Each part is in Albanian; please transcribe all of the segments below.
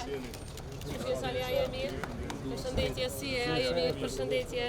Qyfje Sali, a je mirë? Përshëndetje, si e, a je mirë? Përshëndetje.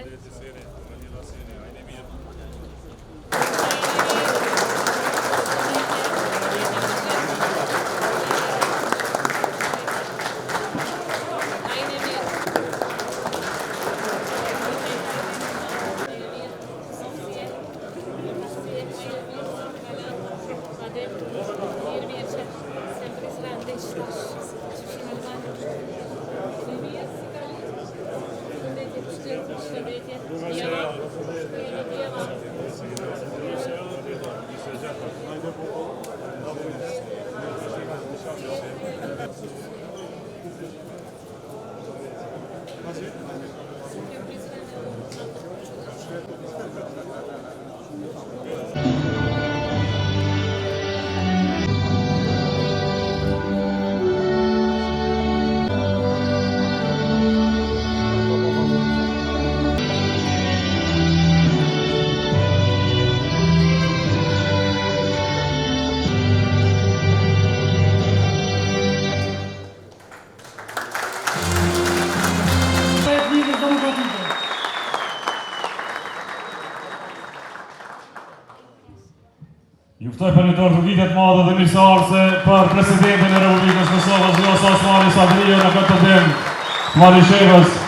Juftoj për një vitet madhe dhe mirëseardhëse për Presidentin e Republikës Kosovës, Vjosa Osmani Sabrio në këtë tim të Malishevës.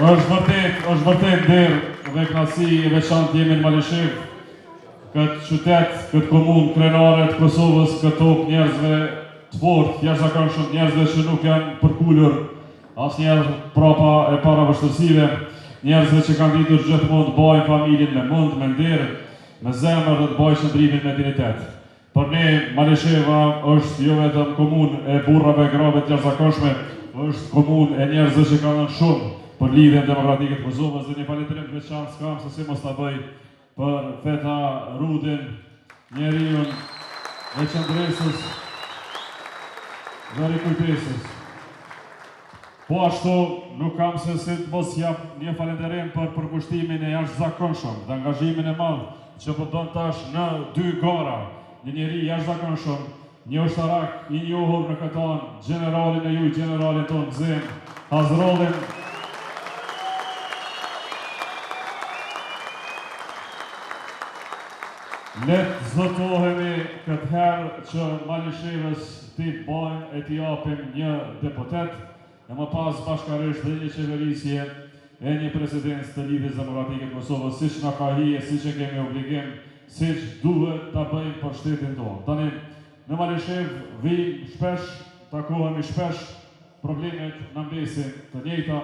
është vërtet derë dhe kënaqësi e veçantë jemi në Malishev, këtë qytet, këtë komunë krenare të Kosovës, këtë tokë njerëzve të fortë, jashtëzakonshëm, njerëzve që nuk janë përkulur asnjëherë prapa e para vështirësive, njerëzve që kanë ditur gjithmonë të bajnë familjen me mund, me nder, me zemër dhe të bajnë shndrimin me dignitet. Për ne, Malisheva është jo vetëm komunë e burrave, grave të jashtëzakonshme, është komunë e njerëzve që kanë dhënë shumë për lidhjen demokratike të Kosovës dhe një falënderim të veçantë s'kam se si mos ta bëj për Feta Rudin, njeriu e qendresës dhe rikujtesës. Po ashtu nuk kam se si të mos jap një falënderim për përkushtimin e jashtëzakonshëm dhe angazhimin e madh që po bën tash në dy gara, një njeri jashtëzakonshëm, një ushtarak i njohur në këtë anë, generalin e juaj, generalin tonë Gzim Hazrollin. Ne të zotohemi këtë herë që Malishevës t'i bajnë e t'i japim një deputet, e më pas bashkarisht dhe një qeverisje e një presidencë të Lidhjes Demokratike të Kosovës, siç na ka hije, siç e kemi obligim, siç duhet ta bëjmë për shtetin tonë. Tani në Malishev vijmë shpesh, takohemi shpesh, problemet na mbesin të njëjta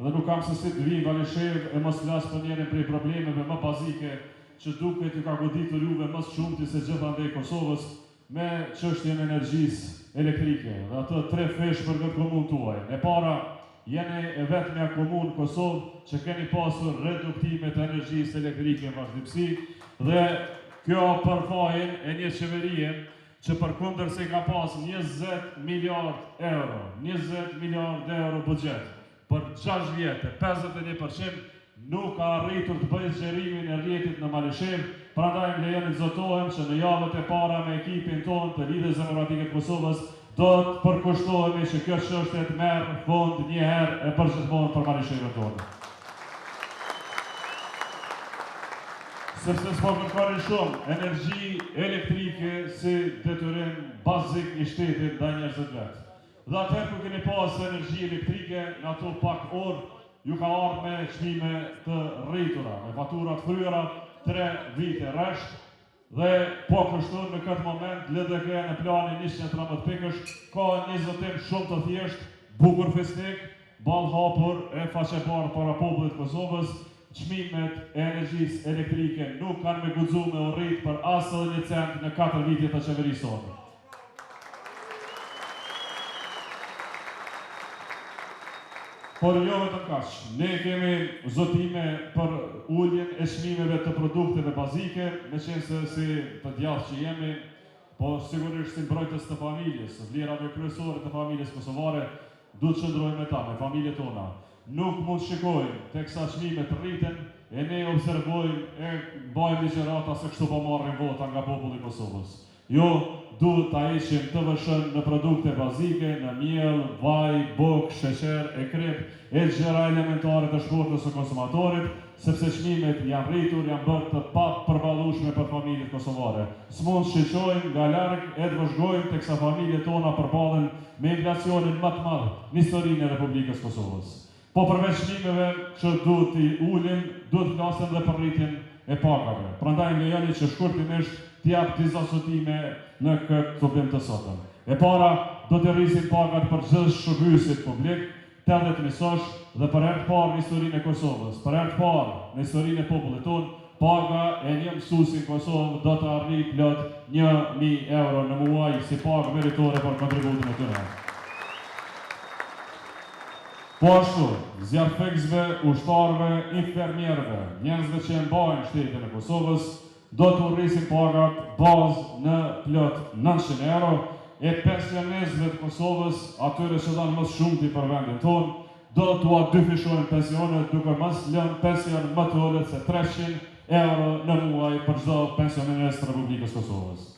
dhe nuk kam se si të vijmë në Malishev e mos flas për njërin prej problemeve më bazike që duket ju ka goditur juve më shumti se gjithandej Kosovës me çështjen e energjisë elektrike dhe ato tre fesh për këtë komunë tuaj. E para, jeni e vetmja komunë Kosovë që keni pasur reduktime të energjisë elektrike në vazhdimsi dhe kjo për fajin e një qeverie që përkundër se ka pas 20 miliard euro buxhet për 6 vjetë, 51% nuk ka arritur të bëjë zgjerimin e rrjetit në Malishev, prandaj më lejoni të zotohem që në javët e para me ekipin tonë të Lidhjes Demokratike të Kosovës do të përkushtohemi që kjo çështje të merr fund një herë e përgjithmonë për Malishevën tonë. Sepse s'po kërkoni shumë energji elektrike si detyrim bazik i shtetit ndaj njerëzve vetë. Dhe atëherë kur keni pas energji elektrike në ato pak orë ju ka ardhur me çmime të rritura, me fatura të kryera 3 vite rresht dhe po kështu në këtë moment LDK në planin 113 pikësh ka një zotim shumë të thjeshtë, bukur fisnik, ball hapur e faqebar para popullit të Kosovës. Çmimet e energjisë elektrike nuk kanë me guxu me u rrit për asnjë një cent në 4 vite të qeverisë tonë. Por jo vetëm kaq, ne kemi zotime për uljen e çmimeve të produkteve bazike, meqense si të djathtë që jemi, po sigurisht si mbrojtës të familjes, vlerave kryesore të familjes kosovare, duhet të qëndrojmë me ta, me familjet tona. Nuk mund shikojmë teksa çmimet rriten e ne observojmë e bajmë ligjërata se kështu po marrin vota nga populli i Kosovës. Jo, duhet ta heqim TVSH në produkte bazike, në miell, vaj, buk, sheqer, e krep, e gjëra elementare të shkurtës së konsumatorit, sepse çmimet janë rritur, janë bërë të papërballueshme për familjet kosovare. S'mund shqetësojmë nga larg e të vëzhgojmë teksa familjet tona përballen me inflacionin më të madh në historinë e Republikës Kosovës. Po përveç çmimeve që duhet t'i ulim, duhet flasim dhe për rritjen e pagave. Prandaj më lejoni që shkurtimisht t'jap disa sotime në këtë problem të sotëm. E para, do të rrisin pagat për çdo shërbysit publik, 80 misosh dhe për herë të parë në historinë e Kosovës, për herë të parë në historinë e popullit tonë, paga e një mësuesi në Kosovë do të arrijë plot 1.000 euro në muaj si pagë meritore për kontributin e tyre. Po ashtu, zjarrfeksve, ushtarëve, infermierëve, njerëzve që e mbajnë shtetin e Kosovës, do të rrisin pagat bazë në plot 900 euro, e pensionistëve të Kosovës, atyre që dhanë më shumti për vendin tonë, do t'u dyfishojnë pensionet duke mos lënë pension më të ulët se 300 euro në muaj për çdo pensionist të Republikës Kosovës.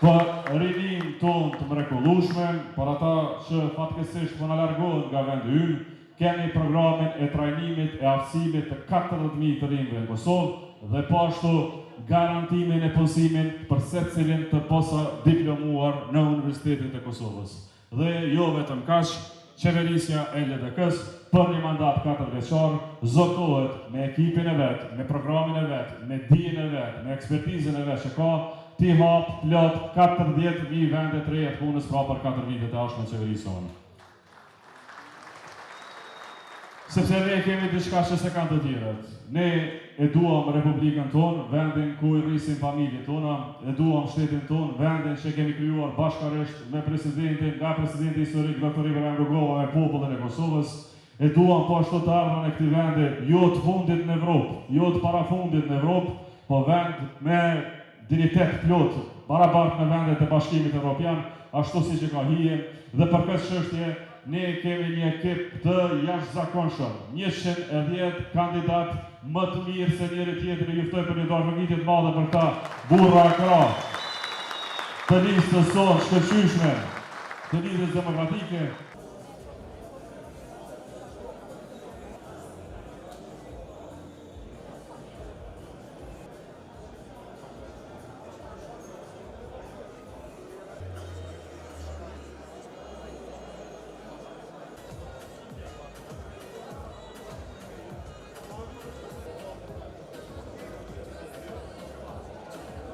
Për rinin tonë të mrekullueshme, për ata që fatkeqësisht po na largohen nga vendi ynë, kemi programin e trajnimit e aftësimit të 40.000 të rinjve në Kosovë dhe po ashtu garantimin e punësimit për secilin të posa diplomuar në Universitetin e Kosovës. Dhe jo vetëm kaq, qeverisja e LDK-s për një mandat 4 vjeçar zotohet me ekipin e vet, me programin e vet, me dijen e vet, me ekspertizën e vet që ka, ti hap plot 40.000 vende të reja të punës pra për 4 vitet e ardhshme qeverisë tonë. Sepse ne kemi diçka që se kanë të tjerët. Ne e duam Republikën tonë, vendin ku i rrisin familjet tona, e duam shtetin tonë, vendin që kemi krijuar bashkërisht me presidentin, nga presidenti historik Dr. Ibrahim Rugova me popullin e Kosovës, e duam po ashtu të ardhmen e këtij vendi, jo të fundit në Evropë, jo të parafundit në Evropë, po vend me dignitet plot, barabart me vendet e Bashkimit Evropian, ashtu siç e ka hije, dhe për këtë çështje ne kemi një ekip të jashtëzakonshëm, 110 kandidat më të mirë se njëri tjetri, juftoj për një dorëvëngitje të madhe për ta burra e krah të listës sonë shkëlqyeshme, të lidhjes demokratike,